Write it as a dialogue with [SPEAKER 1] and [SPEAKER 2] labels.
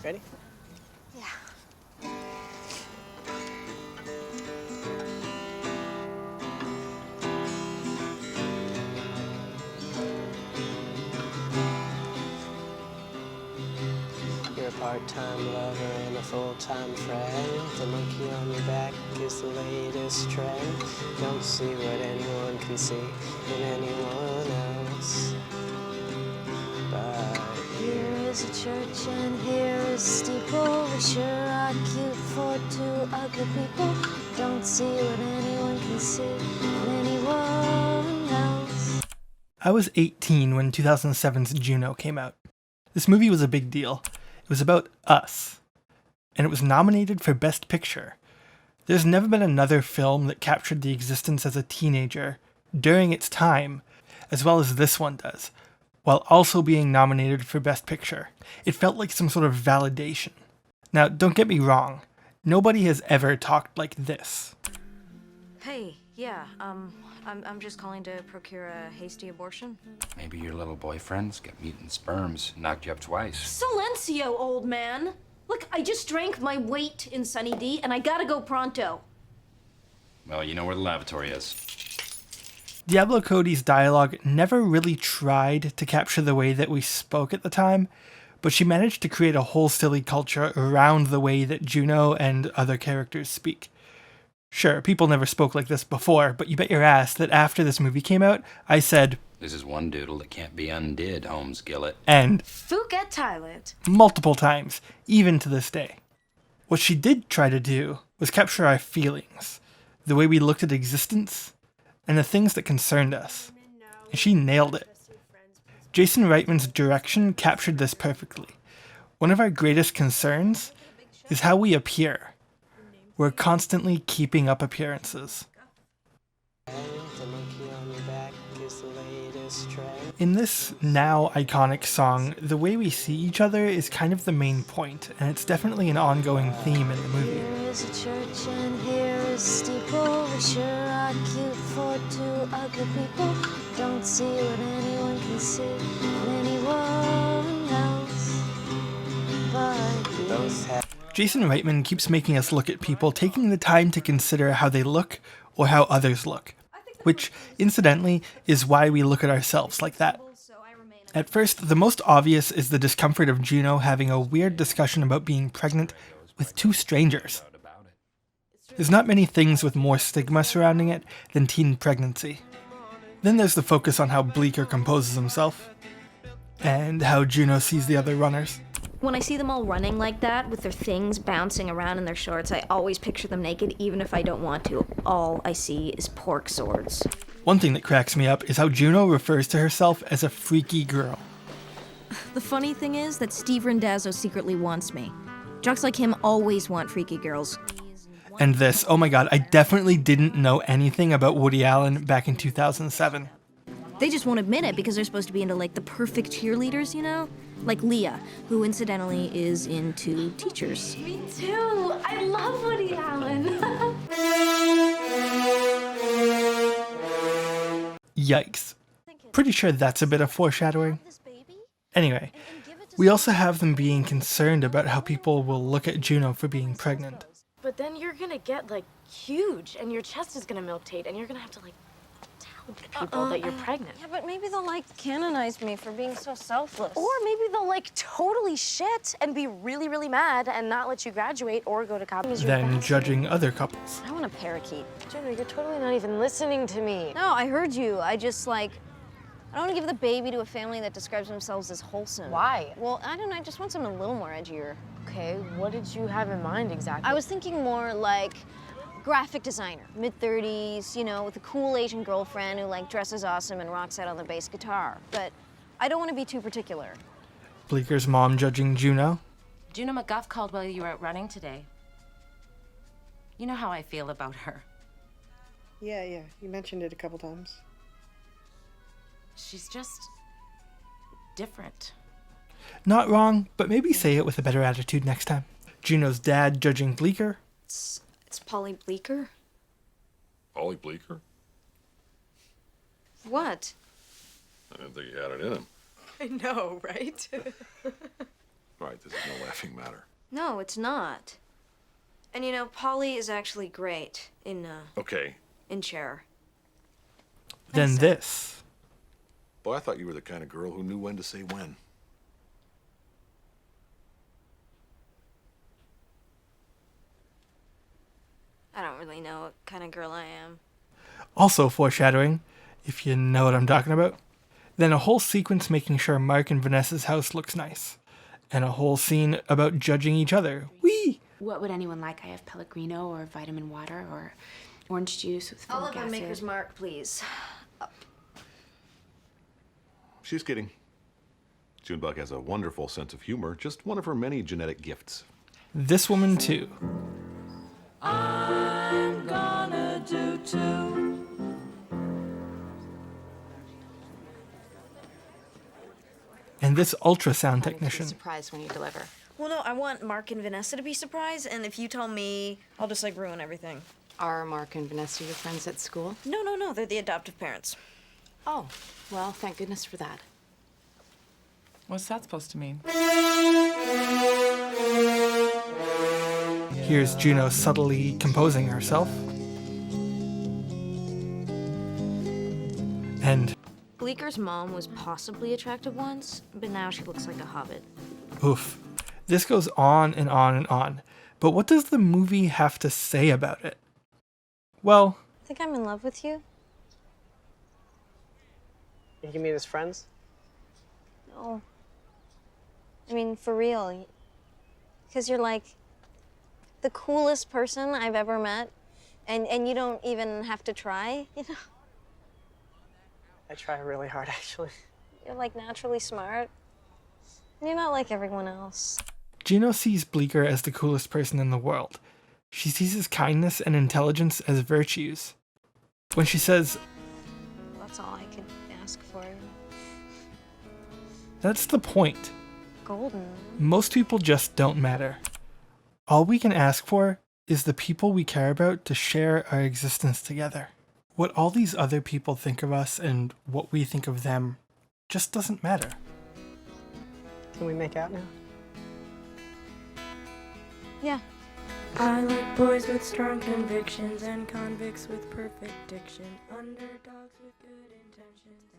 [SPEAKER 1] Ready?
[SPEAKER 2] Yeah.
[SPEAKER 1] You're a part-time lover and a full-time friend. The monkey on your back is the latest trend. Don't see what anyone can see in anyone else. But
[SPEAKER 2] Here is a church and here is a steeple. We sure are cute for two ugly people. Don't see what anyone can see in anyone else.
[SPEAKER 3] I was 18 when 2007's Juno came out. This movie was a big deal. It was about us, and it was nominated for Best Picture. There's never been another film that captured the existence as a teenager during its time, as well as this one does, while also being nominated for Best Picture. It felt like some sort of validation. Now, don't get me wrong, nobody has ever talked like this.
[SPEAKER 4] Hey, yeah, I'm just calling to procure a hasty abortion.
[SPEAKER 5] Maybe your little boyfriend's got mutant sperms, knocked you up twice.
[SPEAKER 4] Silencio, old man! Look, I just drank my weight in Sunny D, and I gotta go pronto.
[SPEAKER 5] Well, you know where the lavatory is.
[SPEAKER 3] Diablo Cody's dialogue never really tried to capture the way that we spoke at the time, but she managed to create a whole silly culture around the way that Juno and other characters speak. Sure, people never spoke like this before, but you bet your ass that after this movie came out, I said,
[SPEAKER 5] This is one doodle that can't be undid, Holmes Gillett.
[SPEAKER 3] and
[SPEAKER 4] Phuket, Thailand.
[SPEAKER 3] multiple times, even to this day. What she did try to do was capture our feelings, the way we looked at existence, and the things that concerned us. And she nailed it. Jason Reitman's direction captured this perfectly. One of our greatest concerns is how we appear. We're constantly keeping up appearances.
[SPEAKER 1] the monkey on your back is the latest trend.
[SPEAKER 3] In this now iconic song, the way we see each other is kind of the main point, and it's definitely an ongoing theme in the movie.
[SPEAKER 2] Here is a church and here is a steeple. We sure are cute for two ugly people. Don't see what anyone can see in anyone else but you.
[SPEAKER 1] Both have
[SPEAKER 3] Jason Reitman keeps making us look at people taking the time to consider how they look or how others look, which, incidentally, is why we look at ourselves like that. At first, the most obvious is the discomfort of Juno having a weird discussion about being pregnant with two strangers. There's not many things with more stigma surrounding it than teen pregnancy. Then there's the focus on how Bleecker composes himself, and how Juno sees the other runners.
[SPEAKER 4] When I see them all running like that, with their things bouncing around in their shorts, I always picture them naked, even if I don't want to. All I see is pork swords.
[SPEAKER 3] One thing that cracks me up is how Juno refers to herself as a freaky girl.
[SPEAKER 4] The funny thing is that Steve Randazzo secretly wants me. Jocks like him always want freaky girls.
[SPEAKER 3] And this, oh my god, I definitely didn't know anything about Woody Allen back in 2007.
[SPEAKER 4] They just won't admit it because they're supposed to be into, like, the perfect cheerleaders, you know? Like Leah, who incidentally is into teachers.
[SPEAKER 6] Me too. I love Woody Allen.
[SPEAKER 3] Yikes. Pretty sure that's a bit of foreshadowing. Anyway, we also have them being concerned about how people will look at Juno for being pregnant.
[SPEAKER 6] But then you're gonna get like huge, and your chest is gonna milktate, and you're gonna have to like tell people that you're pregnant.
[SPEAKER 7] Yeah, but maybe they'll like canonize me for being so selfless.
[SPEAKER 6] Or maybe they'll like totally shit and be really, really mad and not let you graduate or go to college.
[SPEAKER 3] Then judging other couples.
[SPEAKER 7] I want a parakeet.
[SPEAKER 6] Juno, you're totally not even listening to me.
[SPEAKER 7] No, I heard you. I just like, I don't want to give the baby to a family that describes themselves as wholesome.
[SPEAKER 6] Why?
[SPEAKER 7] Well, I don't know. I just want something a little more edgier.
[SPEAKER 6] Okay, what did you have in mind exactly?
[SPEAKER 7] I was thinking more like graphic designer, mid-30s, you know, with a cool Asian girlfriend who like dresses awesome and rocks out on the bass guitar. But I don't want to be too particular.
[SPEAKER 3] Bleeker's mom judging Juno.
[SPEAKER 8] Juno McGuff called while you were out running today. You know how I feel about her.
[SPEAKER 9] Yeah, you mentioned it a couple times.
[SPEAKER 8] She's just different.
[SPEAKER 3] Not wrong, but maybe say it with a better attitude next time. Juno's dad judging Bleecker.
[SPEAKER 4] It's Polly Bleecker?
[SPEAKER 10] Polly Bleecker?
[SPEAKER 4] What?
[SPEAKER 10] I didn't think he had it in him.
[SPEAKER 6] I know, right?
[SPEAKER 10] All right, this is no laughing matter.
[SPEAKER 4] No, it's not. And you know, Polly is actually great in
[SPEAKER 10] Okay.
[SPEAKER 4] Cher.
[SPEAKER 3] Then this.
[SPEAKER 10] Boy, I thought you were the kind of girl who knew when to say when.
[SPEAKER 4] I don't really know what kind of girl I am.
[SPEAKER 3] Also foreshadowing, if you know what I'm talking about. Then a whole sequence making sure Mark and Vanessa's house looks nice. And a whole scene about judging each other. Whee!
[SPEAKER 11] What would anyone like? I have Pellegrino or vitamin water or orange juice with
[SPEAKER 4] I'll
[SPEAKER 11] folic
[SPEAKER 4] have a
[SPEAKER 11] acid.
[SPEAKER 4] maker's mark, please.
[SPEAKER 12] She's kidding. Junebug has a wonderful sense of humor, just one of her many genetic gifts.
[SPEAKER 3] This woman too.
[SPEAKER 13] I'm gonna do too.
[SPEAKER 3] And this ultrasound technician.
[SPEAKER 8] Surprised when you deliver.
[SPEAKER 4] Well, no, I want Mark and Vanessa to be surprised, and if you tell me, I'll just like ruin everything.
[SPEAKER 8] Are Mark and Vanessa your friends at school?
[SPEAKER 4] No, they're the adoptive parents.
[SPEAKER 8] Oh, well, thank goodness for that.
[SPEAKER 13] What's that supposed to mean?
[SPEAKER 3] Here's Juno subtly composing herself. And
[SPEAKER 4] Bleeker's mom was possibly attractive once, but now she looks like a hobbit.
[SPEAKER 3] oof. This goes on and on and on. But what does the movie have to say about it? Well,
[SPEAKER 7] I think I'm in love with you.
[SPEAKER 1] You can meet as friends?
[SPEAKER 7] No. I mean, for real. Because you're like the coolest person I've ever met. And you don't even have to try, you know?
[SPEAKER 1] I try really hard, actually.
[SPEAKER 7] You're like naturally smart. And you're not like everyone else.
[SPEAKER 3] Juno sees Bleeker as the coolest person in the world. She sees his kindness and intelligence as virtues. When she says,
[SPEAKER 7] That's all I could ask for.
[SPEAKER 3] that's the point.
[SPEAKER 7] Golden.
[SPEAKER 3] Most people just don't matter. All we can ask for is the people we care about to share our existence together. What all these other people think of us and what we think of them just doesn't matter.
[SPEAKER 1] Can we make out now?
[SPEAKER 7] Yeah.
[SPEAKER 13] I like boys with strong convictions and convicts with perfect diction, underdogs with good intentions.